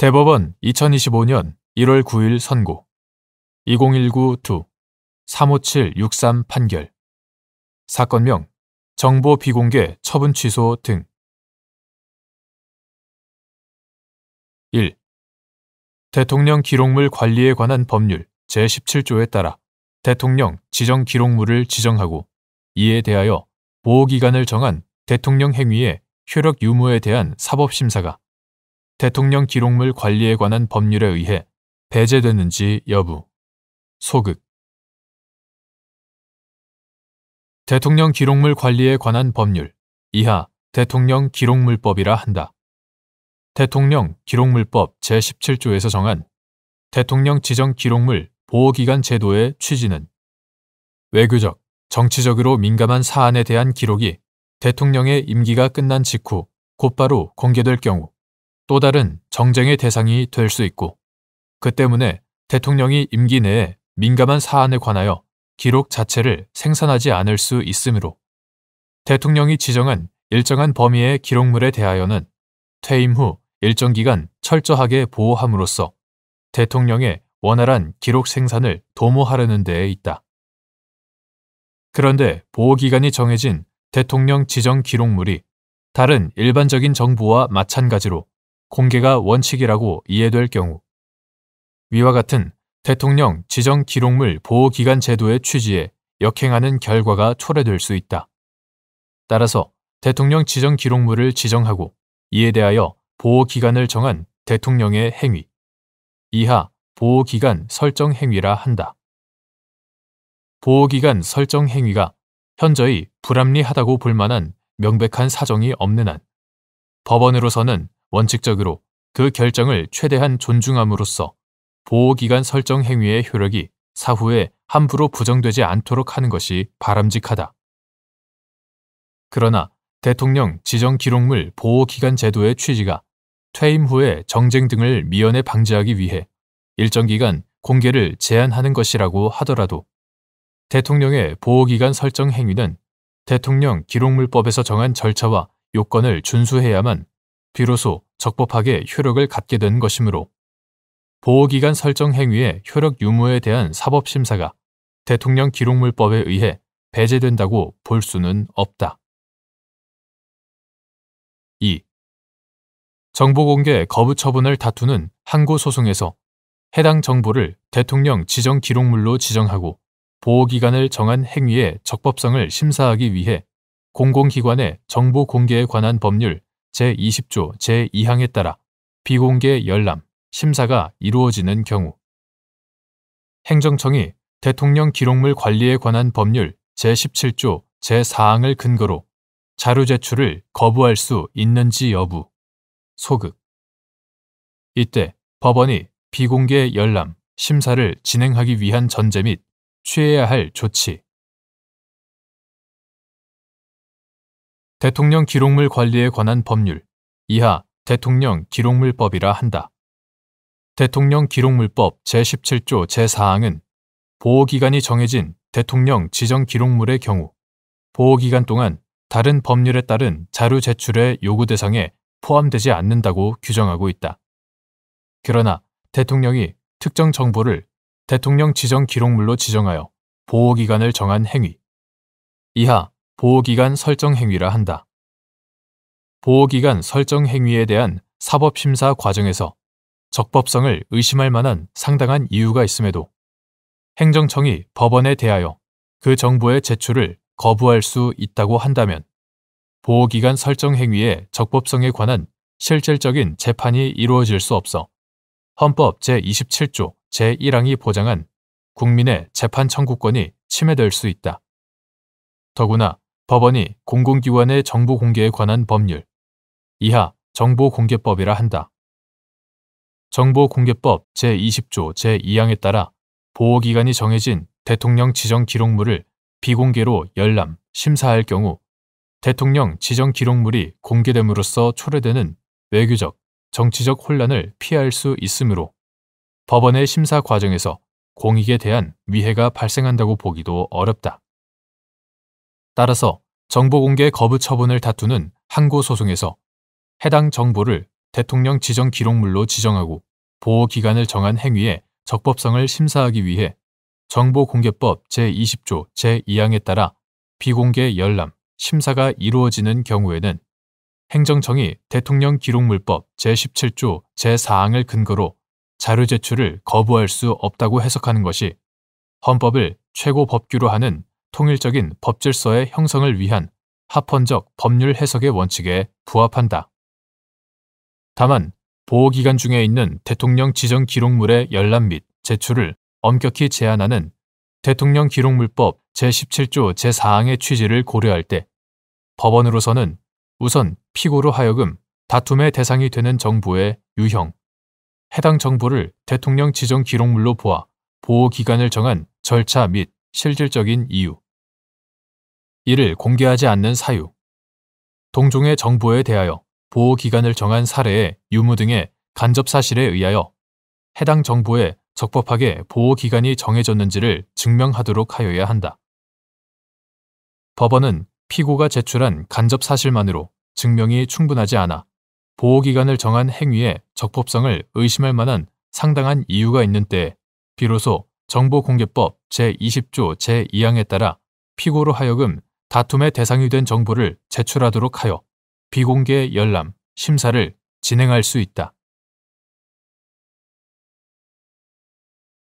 대법원 2025년 1월 9일 선고 2019-2 35763 판결 사건명 정보 비공개 처분 취소 등 1. 대통령 기록물 관리에 관한 법률 제17조에 따라 대통령 지정 기록물을 지정하고 이에 대하여 보호기간을 정한 대통령 행위의 효력 유무에 대한 사법심사가 대통령 기록물 관리에 관한 법률에 의해 배제되는지 여부. 소극. 대통령 기록물 관리에 관한 법률 이하 대통령 기록물법이라 한다. 대통령 기록물법 제17조에서 정한 대통령 지정 기록물 보호기간 제도의 취지는 외교적, 정치적으로 민감한 사안에 대한 기록이 대통령의 임기가 끝난 직후 곧바로 공개될 경우 또 다른 정쟁의 대상이 될 수 있고 그 때문에 대통령이 임기 내에 민감한 사안에 관하여 기록 자체를 생산하지 않을 수 있으므로 대통령이 지정한 일정한 범위의 기록물에 대하여는 퇴임 후 일정 기간 철저하게 보호함으로써 대통령의 원활한 기록 생산을 도모하려는 데에 있다. 그런데 보호기간이 정해진 대통령 지정 기록물이 다른 일반적인 정보와 마찬가지로 공개가 원칙이라고 이해될 경우 위와 같은 대통령 지정 기록물 보호기간 제도의 취지에 역행하는 결과가 초래될 수 있다. 따라서 대통령 지정 기록물을 지정하고 이에 대하여 보호기간을 정한 대통령의 행위 이하 보호기간 설정 행위라 한다. 보호기간 설정 행위가 현저히 불합리하다고 볼 만한 명백한 사정이 없는 한 법원으로서는 원칙적으로 그 결정을 최대한 존중함으로써 보호기간 설정 행위의 효력이 사후에 함부로 부정되지 않도록 하는 것이 바람직하다. 그러나 대통령 지정 기록물 보호기간 제도의 취지가 퇴임 후의 정쟁 등을 미연에 방지하기 위해 일정 기간 공개를 제한하는 것이라고 하더라도 대통령의 보호기간 설정 행위는 대통령 기록물법에서 정한 절차와 요건을 준수해야만 비로소 적법하게 효력을 갖게 된 것이므로 보호기간 설정 행위의 효력 유무에 대한 사법심사가 대통령 기록물법에 의해 배제된다고 볼 수는 없다. 2. 정보공개 거부 처분을 다투는 항고소송에서 해당 정보를 대통령 지정 기록물로 지정하고 보호기간을 정한 행위의 적법성을 심사하기 위해 공공기관의 정보 공개에 관한 법률 제20조 제2항에 따라 비공개 열람, 심사가 이루어지는 경우 행정청이 대통령 기록물 관리에 관한 법률 제17조 제4항을 근거로 자료 제출을 거부할 수 있는지 여부. 소극. 이때 법원이 비공개 열람, 심사를 진행하기 위한 전제 및 취해야 할 조치. 대통령 기록물 관리에 관한 법률 이하 대통령 기록물법이라 한다. 대통령 기록물법 제17조 제4항은 보호기간이 정해진 대통령 지정 기록물의 경우 보호기간 동안 다른 법률에 따른 자료 제출의 요구 대상에 포함되지 않는다고 규정하고 있다. 그러나 대통령이 특정 정보를 대통령 지정 기록물로 지정하여 보호기간을 정한 행위 이하 보호기간 설정 행위라 한다. 보호기간 설정 행위에 대한 사법심사 과정에서 적법성을 의심할 만한 상당한 이유가 있음에도 행정청이 법원에 대하여 그 정보의 제출을 거부할 수 있다고 한다면 보호기간 설정 행위의 적법성에 관한 실질적인 재판이 이루어질 수 없어 헌법 제27조 제1항이 보장한 국민의 재판 청구권이 침해될 수 있다. 더구나 법원이 공공기관의 정보 공개에 관한 법률 이하 정보공개법이라 한다. 정보공개법 제20조 제2항에 따라 보호기간이 정해진 대통령 지정 기록물을 비공개로 열람, 심사할 경우 대통령 지정 기록물이 공개됨으로써 초래되는 외교적, 정치적 혼란을 피할 수 있으므로 법원의 심사 과정에서 공익에 대한 위해가 발생한다고 보기도 어렵다. 따라서 정보공개 거부 처분을 다투는 항고소송에서 해당 정보를 대통령 지정 기록물로 지정하고 보호기간을 정한 행위의 적법성을 심사하기 위해 정보공개법 제20조 제2항에 따라 비공개 열람, 심사가 이루어지는 경우에는 행정청이 대통령 기록물법 제17조 제4항을 근거로 자료 제출을 거부할 수 없다고 해석하는 것이 헌법을 최고 법규로 하는 통일적인 법질서의 형성을 위한 합헌적 법률 해석의 원칙에 부합한다. 다만 보호기간 중에 있는 대통령 지정 기록물의 열람 및 제출을 엄격히 제한하는 대통령 기록물법 제17조 제4항의 취지를 고려할 때 법원으로서는 우선 피고로 하여금 다툼의 대상이 되는 정보의 유형, 해당 정보를 대통령 지정 기록물로 보아 보호기간을 정한 절차 및 실질적인 이유, 이를 공개하지 않는 사유, 동종의 정보에 대하여 보호기간을 정한 사례의 유무 등의 간접 사실에 의하여 해당 정보에 적법하게 보호기간이 정해졌는지를 증명하도록 하여야 한다. 법원은 피고가 제출한 간접 사실만으로 증명이 충분하지 않아 보호기간을 정한 행위의 적법성을 의심할 만한 상당한 이유가 있는 때에 비로소 정보공개법 제20조 제2항에 따라 피고로 하여금 다툼의 대상이 된 정보를 제출하도록 하여 비공개 열람, 심사를 진행할 수 있다.